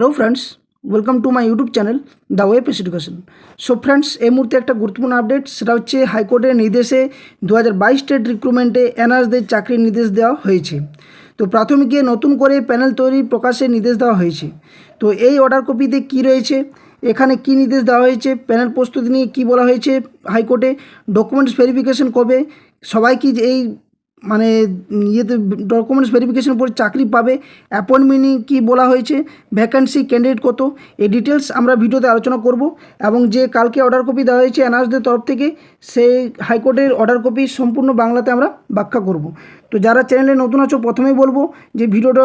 Hello friends, welcome to my YouTube channel the way pace education. So friends, এই মুহূর্তে একটা গুরুত্বপূর্ণ update, সেটা হচ্ছে হাইকোর্টের নির্দেশে 2022 স্টেট রিক্রুটমেন্টে এনআরএসদের চাকরির নির্দেশ দেওয়া হয়েছে। তো প্রাথমিকে নতুন করে প্যানেল তৈরি প্রকাশের নির্দেশ দেওয়া হয়েছে। তো এই অর্ডার কপিতে কি রয়েছে, এখানে কি নির্দেশ দেওয়া হয়েছে, প্যানেল প্রস্তুতি নিয়ে কী বলা হয়েছে হাইকোর্টে, ডকুমেন্টস ভেরিফিকেশন কবে, সবাই কি এই মানে ইয়েতে ডকুমেন্টস ভেরিফিকেশনের পর চাকরি পাবে, অ্যাপয়েন্টমেন্ট কি বলা হয়েছে, ভ্যাকেন্সি, ক্যান্ডিডেট কত, এই ডিটেলস আমরা ভিডিওতে আলোচনা করব। এবং যে কালকে অর্ডার কপি দেওয়া হয়েছে এনআরএসদের তরফ থেকে, সেই হাইকোর্টের অর্ডার কপি সম্পূর্ণ বাংলাতে আমরা ব্যাখ্যা করব। তো যারা চ্যানেলে নতুন আছো, প্রথমেই বলবো যে ভিডিওটা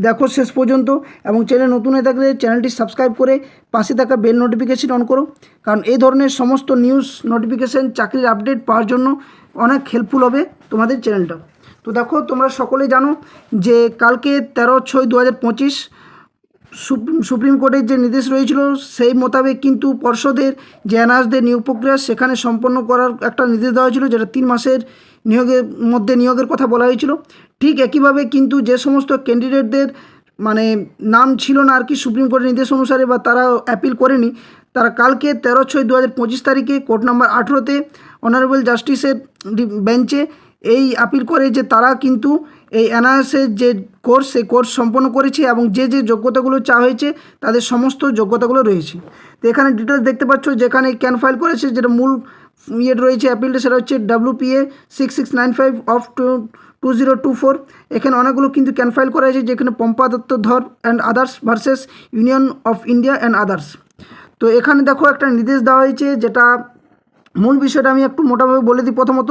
দেখো শেষ পর্যন্ত, এবং চ্যানেল নতুন হয়ে থাকলে চ্যানেলটি সাবস্ক্রাইব করে পাশে থাকা বেল নোটিফিকেশন অন করো, কারণ এই ধরনের সমস্ত নিউজ নোটিফিকেশান, চাকরির আপডেট পাওয়ার জন্য অনেক হেল্পফুল হবে তোমাদের চ্যানেলটা। তো দেখো, তোমরা সকলেই জানো যে কালকে 13/6/2025 সুপ্রিম কোর্টের যে নির্দেশ রয়েছিল, সেই মোতাবেক কিন্তু পর্ষদের যে এনআরএসদের নিয়োগ প্রক্রিয়া সেখানে সম্পন্ন করার একটা নির্দেশ দেওয়া হয়েছিল, যেটা 3 মাসের নিয়োগের কথা বলা হয়েছিল। ঠিক একইভাবে কিন্তু যে সমস্ত ক্যান্ডিডেটদের মানে নাম ছিল না আর কি সুপ্রিম কোর্টের নির্দেশ অনুসারে, বা তারা অ্যাপিল করেনি, তারা কালকে 13/6/2025 তারিখে কোর্ট নাম্বার 18-তে অনারেবল জাস্টিসের বেঞ্চে এই আপিল করে যে তারা কিন্তু এই এনআরএসের যে কোর্স, সেই কোর্স সম্পন্ন করেছে এবং যে যে যোগ্যতাগুলো চাওয়া হয়েছে তাদের সমস্ত যোগ্যতাগুলো রয়েছে। তো এখানে ডিটেলস দেখতে পাচ্ছ, যেখানে ক্যান ফাইল করেছে, যেটা মূল রয়েছে অ্যাপিলটা, সেটা হচ্ছে WPA 6695 অফ 2024। এখানে অনেকগুলো কিন্তু ক্যান ফাইল করা হয়েছে, যেখানে পম্পা দত্ত ধর and others versus union of India and others. তো এখানে দেখো একটা নির্দেশ দেওয়া হয়েছে, যেটা মূল বিষয়টা আমি একটু মোটাভাবে বলে দিই। প্রথমত,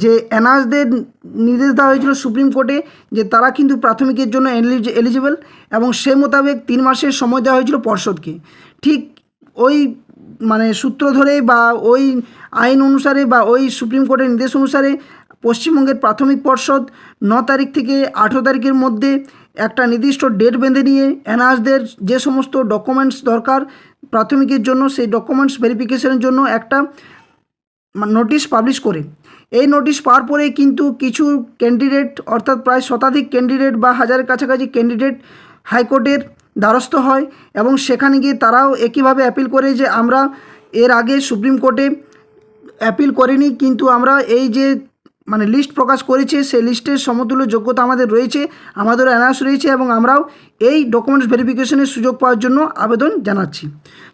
যে এনআরএসদের নির্দেশ দেওয়া হয়েছিল সুপ্রিম কোর্টে যে তারা কিন্তু প্রাথমিকের জন্য এলিজিবল, এবং সে মোতাবেক 3 মাসের সময় দেওয়া হয়েছিল পর্ষদকে। ঠিক ওই মানে সূত্র ধরে বা ওই আইন অনুসারে বা ওই সুপ্রিম কোর্টের নির্দেশ অনুসারে পশ্চিমবঙ্গের প্রাথমিক পর্ষদ 9 তারিখ থেকে 18 তারিখের মধ্যে একটা নির্দিষ্ট ডেট বেঁধে নিয়ে এনআরএসদের যে সমস্ত ডকুমেন্টস দরকার প্রাথমিকের জন্য, সেই ডকুমেন্টস ভেরিফিকেশনের জন্য একটা নোটিশ পাবলিশ করে। এই নোটিশ পাওয়ার পরে কিন্তু কিছু ক্যান্ডিডেট, অর্থাৎ প্রায় শতাধিক ক্যান্ডিডেট বা হাজারের কাছাকাছি ক্যান্ডিডেট হাইকোর্টের দ্বারস্থ হয়, এবং সেখানে গিয়ে তারাও একইভাবে অ্যাপিল করে যে আমরা এর আগে সুপ্রিম কোর্টে অ্যাপিল করিনি, কিন্তু আমরা এই যে মানে লিস্ট প্রকাশ করেছে, সেই লিস্টের সমতুল্য যোগ্যতা আমাদের রয়েছে, আমাদের এনআরএস রয়েছে, এবং আমরাও এই ডকুমেন্টস ভেরিফিকেশনের সুযোগ পাওয়ার জন্য আবেদন জানাচ্ছি।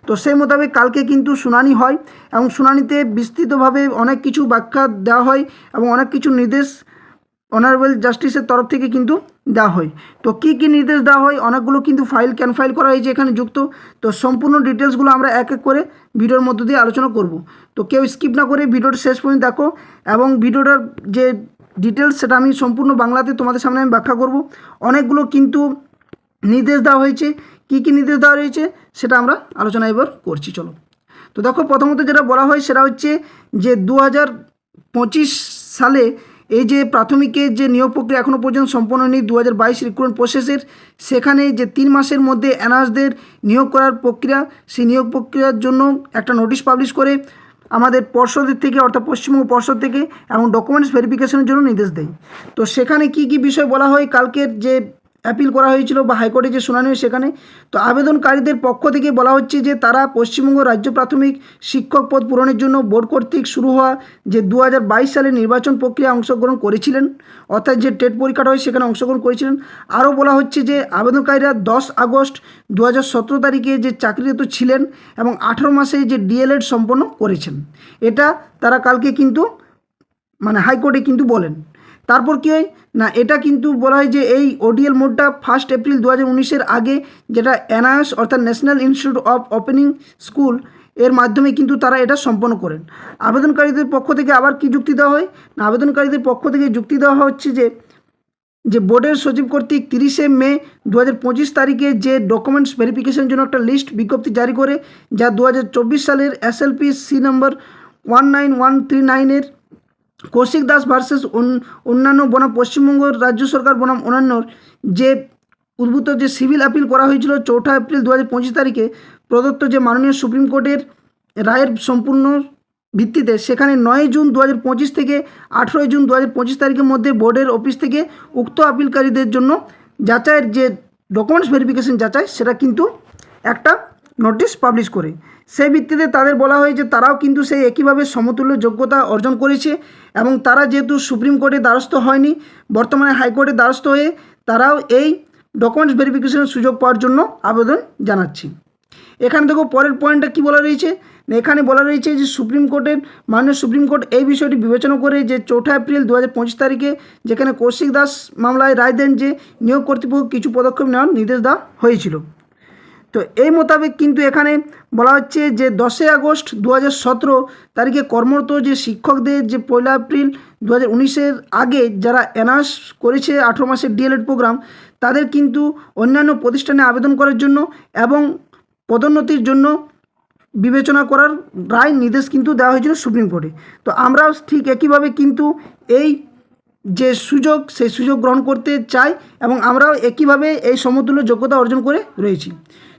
তো সেই মোতাবেক কালকে কিন্তু শুনানি হয়, এবং শুনানিতে বিস্তৃতভাবে অনেক কিছু ব্যাখ্যা দেওয়া হয় এবং অনেক কিছু নির্দেশ অনারেবল জাস্টিসের তরফ থেকে কিন্তু দেওয়া হয়। তো কী কী নির্দেশ দেওয়া হয়, অনেকগুলো কিন্তু ক্যান ফাইল করা হয়েছে এখানে যুক্ত। তো সম্পূর্ণ ডিটেলসগুলো আমরা এক এক করে ভিডিওর মধ্য দিয়ে আলোচনা করব। তো কেউ স্কিপ না করে ভিডিওটা শেষ পর্যন্ত দেখো, এবং ভিডিওটার যে ডিটেলস সেটা আমি সম্পূর্ণ বাংলাতে তোমাদের সামনে আমি ব্যাখ্যা করব। অনেকগুলো কিন্তু নির্দেশ দেওয়া হয়েছে, কী কী নির্দেশ দেওয়া রয়েছে সেটা আমরা আলোচনা এবার করছি। চলো, তো দেখো, প্রথমত যেটা বলা হয় সেটা হচ্ছে যে 2025 সালে এই যে প্রাথমিকের যে নিয়োগ প্রক্রিয়া এখনও পর্যন্ত সম্পন্ন নেই, 2022 রিক্রুটমেন্ট প্রসেসের, সেখানে যে 3 মাসের মধ্যে এনআরএসদের নিয়োগ করার প্রক্রিয়া, সেই নিয়োগ প্রক্রিয়ার জন্য একটা নোটিশ পাবলিশ করে আমাদের পর্ষদের থেকে, অর্থাৎ পশ্চিমবঙ্গ পর্ষদ থেকে, এবং ডকুমেন্টস ভেরিফিকেশনের জন্য নির্দেশ দেয়। তো সেখানে কি কি বিষয় বলা হয়, কালকের যে অ্যাপিল করা হয়েছিল বা হাইকোর্টে যে শুনানি হয় সেখানে, তো আবেদনকারীদের পক্ষ থেকে বলা হচ্ছে যে তারা পশ্চিমবঙ্গ রাজ্য প্রাথমিক শিক্ষক পদ পূরণের জন্য বোর্ড কর্তৃক শুরু হওয়া যে 2022 সালে নির্বাচন প্রক্রিয়া অংশগ্রহণ করেছিলেন, অর্থাৎ যে টেট পরীক্ষাটা হয় সেখানে অংশগ্রহণ করেছিলেন। আরও বলা হচ্ছে যে আবেদনকারীরা 10 আগস্ট 2017 তারিখে যে চাকরিরত ছিলেন এবং 18 মাসে যে ডিএলএড সম্পন্ন করেছেন, এটা তারা কালকে কিন্তু মানে হাইকোর্টে কিন্তু বলেন। তারপর কী হয় না, এটা কিন্তু বলা হয় যে এই ওডিএল মোডটা 1 এপ্রিল 2019-এর আগে, যেটা এনআইএস অর্থাৎ national institute of opening school এর মাধ্যমে কিন্তু তারা এটা সম্পন্ন করেন। আবেদনকারীদের পক্ষ থেকে আবার কি যুক্তি দেওয়া হয় না, আবেদনকারীদের পক্ষ থেকে যুক্তি দেওয়া হচ্ছে যে বোর্ডের সচিব কর্তৃক 30 মে 2025 তারিখে যে ডকুমেন্টস ভেরিফিকেশনের জন্য একটা লিস্ট বিজ্ঞপ্তি জারি করে, যা 2024 সালের SLP সি নম্বর 19139-এর কৌশিক দাস ভার্সেস অন্যান্য বনাম পশ্চিমবঙ্গ রাজ্য সরকার বনাম অন্যান্যর যে উদ্ভূত যে সিভিল আপিল করা হয়েছিল 4 এপ্রিল 2025 তারিখে প্রদত্ত যে মাননীয় সুপ্রিম কোর্টের রায়ের সম্পূর্ণ ভিত্তিতে, সেখানে 9 জুন 2025 থেকে 18 জুন 2025 তারিখের মধ্যে বোর্ডের অফিস থেকে উক্ত আপিলকারীদের জন্য যাচাইয়ের যে ডকুমেন্টস ভেরিফিকেশন যাচাই সেটা কিন্তু একটা নোটিশ পাবলিশ করে। সেই ভিত্তিতে তাদের বলা হয় যে তারাও কিন্তু সেই একইভাবে সমতুল্য যোগ্যতা অর্জন করেছে এবং তারা যেহেতু সুপ্রিম কোর্টের দ্বারস্থ হয়নি, বর্তমানে হাইকোর্টের দ্বারস্থ হয়ে তারাও এই ডকুমেন্টস ভেরিফিকেশনের সুযোগ পাওয়ার জন্য আবেদন জানাচ্ছি। এখানে দেখো পরের পয়েন্টটা কী বলা রয়েছে, এখানে বলা রয়েছে যে মাননীয় সুপ্রিম কোর্ট এই বিষয়টি বিবেচনা করে যে 4 এপ্রিল 2025 তারিখে যেখানে কৌশিক দাস মামলায় রায় দেন যে নিয়োগ কর্তৃপক্ষ কিছু পদক্ষেপ নেওয়ার নির্দেশ দেওয়া হয়েছিল। তো এই মোতাবেক কিন্তু এখানে বলা হচ্ছে যে 10 আগস্ট 2017 তারিখে কর্মরত যে শিক্ষকদের যে 1 এপ্রিল 2019-এর আগে যারা এনআরএস করেছে 18 মাসের ডিএলএড প্রোগ্রাম, তাদের কিন্তু অন্যান্য প্রতিষ্ঠানে আবেদন করার জন্য এবং পদোন্নতির জন্য বিবেচনা করার রায় নির্দেশ কিন্তু দেওয়া হয়েছিল সুপ্রিম কোর্টে। তো আমরাও ঠিক একইভাবে কিন্তু এই যে সুযোগ সেই সুযোগ গ্রহণ করতে চাই এবং আমরাও একইভাবে এই সমতুল্য যোগ্যতা অর্জন করে রয়েছি।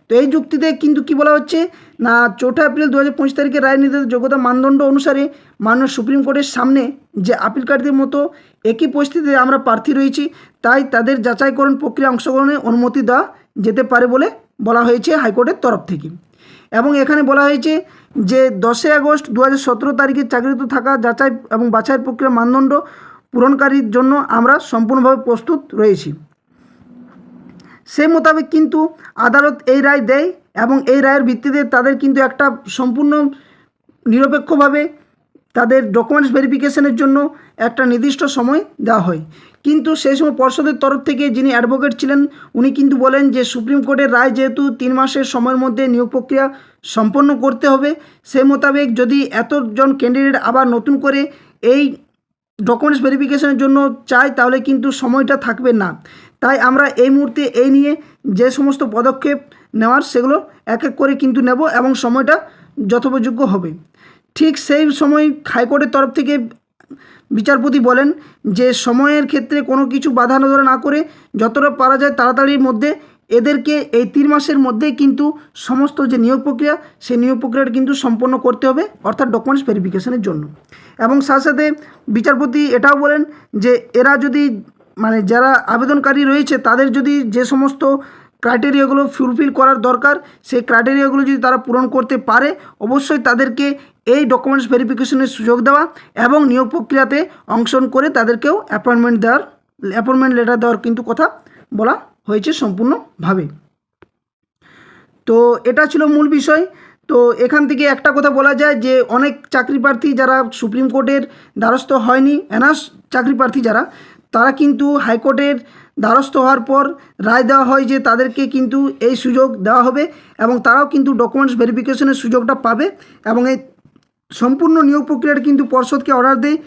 তো এই যুক্তিতে কিন্তু কি বলা হচ্ছে না, 4 এপ্রিল 2025 তারিখে রায় নির্দেশের যোগ্যতা মানদণ্ড অনুসারে মাননীয় সুপ্রিম কোর্টের সামনে যে আপিলকারীদের মতো একই পরিস্থিতিতে আমরা প্রার্থী রয়েছি, তাই তাদের যাচাইকরণ প্রক্রিয়া অংশগ্রহণে অনুমতি দেওয়া যেতে পারে বলে বলা হয়েছে হাইকোর্টের তরফ থেকে। এবং এখানে বলা হয়েছে যে 10 আগস্ট 2017 তারিখে চাকরিরত থাকা যাচাই এবং বাছাইয়ের প্রক্রিয়া মানদণ্ড পূরণকারীর জন্য আমরা সম্পূর্ণভাবে প্রস্তুত রয়েছি। সেই মোতাবেক কিন্তু আদালত এই রায় দেয় এবং এই রায়ের ভিত্তিতে তাদের কিন্তু একটা সম্পূর্ণ নিরপেক্ষভাবে তাদের ডকুমেন্টস ভেরিফিকেশনের জন্য একটা নির্দিষ্ট সময় দেওয়া হয়। কিন্তু সেই সময় পর্ষদের তরফ থেকে যিনি অ্যাডভোকেট ছিলেন উনি কিন্তু বলেন যে সুপ্রিম কোর্টের রায় যেহেতু 3 মাসের সময়ের মধ্যে নিয়োগ প্রক্রিয়া সম্পন্ন করতে হবে, সেই মোতাবেক যদি এতজন ক্যান্ডিডেট আবার নতুন করে এই ডকুমেন্টস ভেরিফিকেশনের জন্য চায় তাহলে কিন্তু সময়টা থাকবে না। তাই আমরা এই মুহূর্তে এই নিয়ে যে সমস্ত পদক্ষেপ নেওয়ার সেগুলো এক এক করে কিন্তু নেব এবং সময়টা যথোপযোগ্য হবে। ঠিক সেই সময় হাইকোর্টের তরফ থেকে বিচারপতি বলেন যে সময়ের ক্ষেত্রে কোনো কিছু বাধা নজর না করে যতটা পারা যায় তাড়াতাড়ির মধ্যে এদেরকে এই 3 মাসের মধ্যেই কিন্তু সমস্ত যে নিয়োগ প্রক্রিয়া সেই নিয়োগ প্রক্রিয়াটা কিন্তু সম্পন্ন করতে হবে, অর্থাৎ ডকুমেন্টস ভেরিফিকেশনের জন্য। এবং সাথে সাথে বিচারপতি এটাও বলেন যে এরা যদি যারা আবেদনকারী রয়েছে তাদের যদি যে সমস্ত ক্রাইটেরিয়াগুলো ফুলফিল করার দরকার সেই ক্রাইটেরিয়াগুলো যদি তারা পূরণ করতে পারে অবশ্যই তাদেরকে এই ডকুমেন্টস ভেরিফিকেশনের সুযোগ দেওয়া এবং নিয়োগ প্রক্রিয়াতে অংশগ্রহণ করে তাদেরকেও অ্যাপয়েন্টমেন্ট লেটার দেওয়ার কিন্তু কথা বলা হয়েছে সম্পূর্ণভাবে। তো এটা ছিল মূল বিষয়। তো এখান থেকে একটা কথা বলা যায় যে অনেক চাকরি প্রার্থী যারা সুপ্রিম কোর্টের দ্বারস্থ হয়নি, এনআরএস চাকরি প্রার্থী তারা কিন্তু হাইকোর্টের দ্বারস্থ হওয়ার পর রায় দেওয়া হয় যে তাদেরকে কিন্তু এই সুযোগ দেওয়া হবে এবং তারাও কিন্তু ডকুমেন্টস ভেরিফিকেশনের সুযোগটা পাবে এবং এই সম্পূর্ণ নিয়োগ প্রক্রিয়াটা কিন্তু পর্ষদকে অর্ডার দেয়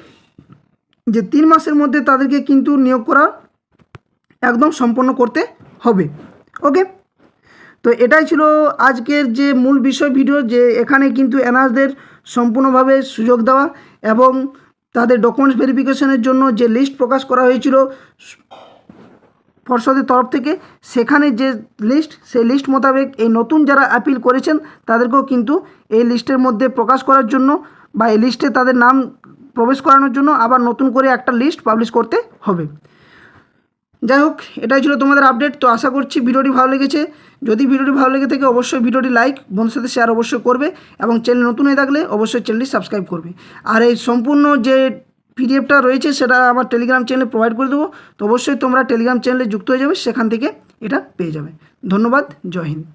যে 3 মাসের মধ্যে তাদেরকে কিন্তু নিয়োগ করা একদম সম্পন্ন করতে হবে। ওকে, তো এটাই ছিল আজকের যে মূল বিষয় ভিডিও, যে এখানে কিন্তু এনআরএসদের সম্পূর্ণভাবে সুযোগ দেওয়া এবং তাদের ডকুমেন্টস ভেরিফিকেশনের জন্য যে লিস্ট প্রকাশ করা হয়েছিল পর্ষদের তরফ থেকে, সেখানে যে লিস্ট সেই লিস্ট মোতাবেক এই নতুন যারা আপিল করেছেন তাদেরকেও কিন্তু এই লিস্টের মধ্যে প্রকাশ করার জন্য বা এই লিস্টে তাদের নাম প্রবেশ করানোর জন্য আবার নতুন করে একটা লিস্ট পাবলিশ করতে হবে। যাই হোক, এটাই ছিল তোমাদের আপডেট। তো আশা করছি ভিডিওটি ভালো লেগেছে। যদি ভিডিওটি ভালো লেগে থাকে অবশ্যই ভিডিওটি লাইক, বন্ধুদের সাথে শেয়ার অবশ্যই করবে এবং চ্যানেল নতুন হয়ে থাকলে অবশ্যই চ্যানেলটি সাবস্ক্রাইব করবে। আর এই সম্পূর্ণ যে পিডিএফটা রয়েছে সেটা আমার টেলিগ্রাম চ্যানেলে প্রোভাইড করে দেবো, তো অবশ্যই তোমরা টেলিগ্রাম চ্যানেলে যুক্ত হয়ে যাবে, সেখান থেকে এটা পেয়ে যাবে। ধন্যবাদ, জয় হিন্দ।